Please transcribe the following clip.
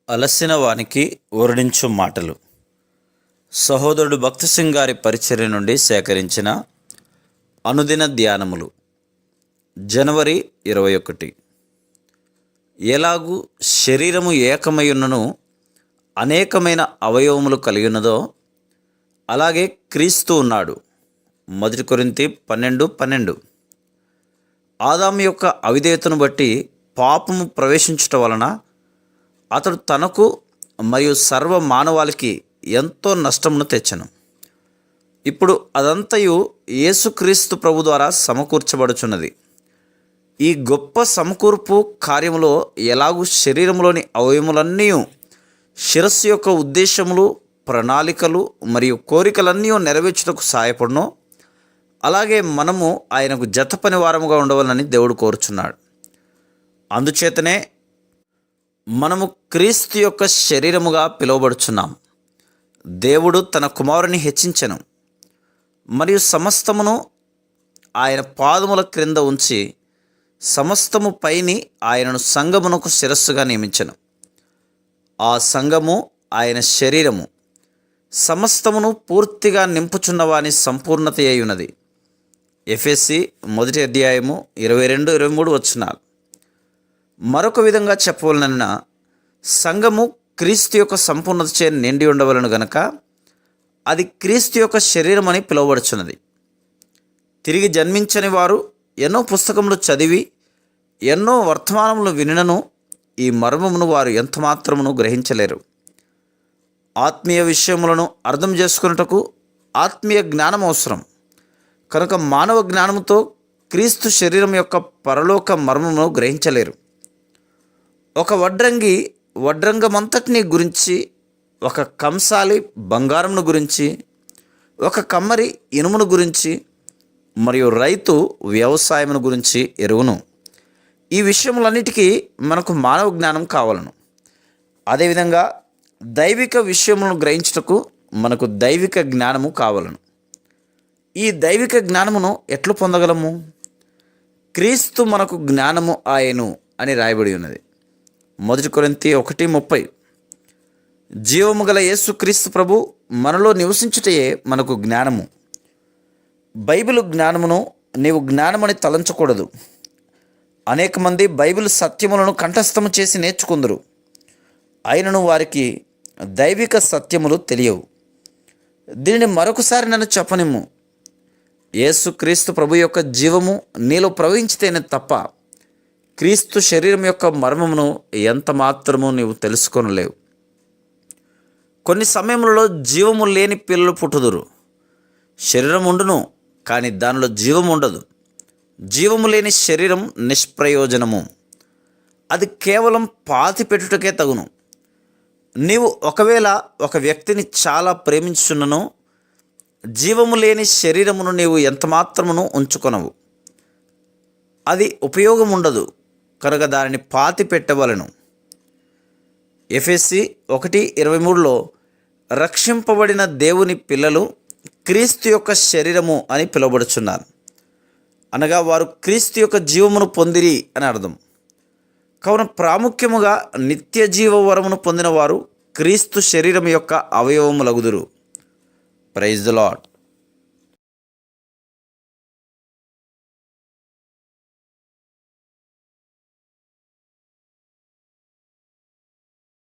అలసిన వానికి ఊరడించు మాటలు. సహోదరుడు భక్త సింగ్ గారి పరిచర్య నుండి సేకరించిన అనుదిన ధ్యానములు. జనవరి 21. ఎలాగూ శరీరము ఏకమైయున్నను అనేకమైన అవయవములు కలిగినదో అలాగే క్రీస్తు ఉన్నాడు. 1 కొరింథీ 12:12. ఆదాము యొక్క అవిధేయతను బట్టి పాపము ప్రవేశించుట వలన అతడు తనకు మరియు సర్వ మానవాళికి ఎంతో నష్టమును తెచ్చను. ఇప్పుడు అదంతయు యేసుక్రీస్తు ప్రభు ద్వారా సమకూర్చబడుచున్నది. ఈ గొప్ప సమకూర్పు కార్యములో ఎలాగూ శరీరంలోని అవయములన్నీ శిరస్సు యొక్క ఉద్దేశములు, ప్రణాళికలు మరియు కోరికలన్నీ నెరవేర్చుటకు సహాయపడును, అలాగే మనము ఆయనకు జతపని వారముగా ఉండవాలని దేవుడు కోరుచున్నాడు. అందుచేతనే మనము క్రీస్తు యొక్క శరీరముగా పిలువబడుచున్నాం. దేవుడు తన కుమారుని హెచ్చించెను మరియు సమస్తమును ఆయన పాదముల క్రింద ఉంచి సమస్తము పైని ఆయనను సంఘమునకు శిరస్సుగా నియమించెను. ఆ సంఘము ఆయన శరీరము. సమస్తమును పూర్తిగా నింపుచున్న వాని సంపూర్ణత అయి ఉన్నది. ఎఫెసీ 1:22-23 వచనాలు. మరొక విధంగా చెప్పవలనన్నా, సంఘము క్రీస్తు యొక్క సంపూర్ణతచే నిండి ఉండవలను గనక అది క్రీస్తు యొక్క శరీరం అని పిలువబడుచున్నది. తిరిగి జన్మించని వారు ఎన్నో పుస్తకములు చదివి ఎన్నో వర్తమానములు వినినను ఈ మర్మమును వారు ఎంతమాత్రమును గ్రహించలేరు. ఆత్మీయ విషయములను అర్థం చేసుకున్నటకు ఆత్మీయ జ్ఞానం అవసరం కనుక మానవ జ్ఞానముతో క్రీస్తు శరీరం యొక్క పరలోక మర్మమును గ్రహించలేరు. ఒక వడ్రంగి వడ్రంగమంతటిని గురించి, ఒక కంసాలి బంగారమును గురించి, ఒక కమ్మరి ఇనుమును గురించి మరియు రైతు వ్యవసాయమును గురించి ఎరుగును. ఈ విషయములన్నిటికీ మనకు మానవ జ్ఞానం కావాలను. అదేవిధంగా దైవిక విషయములను గ్రహించుటకు మనకు దైవిక జ్ఞానము కావాలను. ఈ దైవిక జ్ఞానమును ఎట్లు పొందగలము? క్రీస్తు మనకు జ్ఞానము ఆయను అని రాయబడి ఉన్నది. 1 కొరింథీ 1:30. జీవము గల యేసుక్రీస్తు ప్రభు మనలో నివసించుటయే మనకు జ్ఞానము. బైబిల్ జ్ఞానమును నీవు జ్ఞానమని తలంచకూడదు. అనేక మంది బైబిల్ సత్యములను కంఠస్థము చేసి నేర్చుకుందరు, అయినను వారికి దైవిక సత్యములు తెలియవు. దీనిని మరొకసారి నన్ను చెప్పనిమ్ము. యేసుక్రీస్తు ప్రభు యొక్క జీవము నీలో ప్రవహించితేనే తప్ప క్రీస్తు శరీరం యొక్క మర్మమును ఎంత మాత్రము నీవు తెలుసుకొనలేవు. కొన్ని సమయములలో జీవము లేని పిల్లలు పుట్టుదురు. శరీరం ఉండును, కానీ దానిలో జీవం ఉండదు. జీవము లేని శరీరం నిష్ప్రయోజనము. అది కేవలం పాతి పెట్టుటకే తగును. నీవు ఒకవేళ ఒక వ్యక్తిని చాలా ప్రేమించుచున్నను, జీవము లేని శరీరమును నీవు ఎంతమాత్రమును ఉంచుకొనవు. అది ఉపయోగం ఉండదు కనుక దానిని పాతి పెట్టవలను. ఎఫెసీ 1:23లో రక్షింపబడిన దేవుని పిల్లలు క్రీస్తు యొక్క శరీరము అని పిలువబడుచున్నారు. అనగా వారు క్రీస్తు యొక్క జీవమును పొందిరి అని అర్థం. కావున ప్రాముఖ్యముగా నిత్య జీవ వరమును పొందిన వారు క్రీస్తు శరీరం యొక్క అవయవములగుదురు. Praise the lord.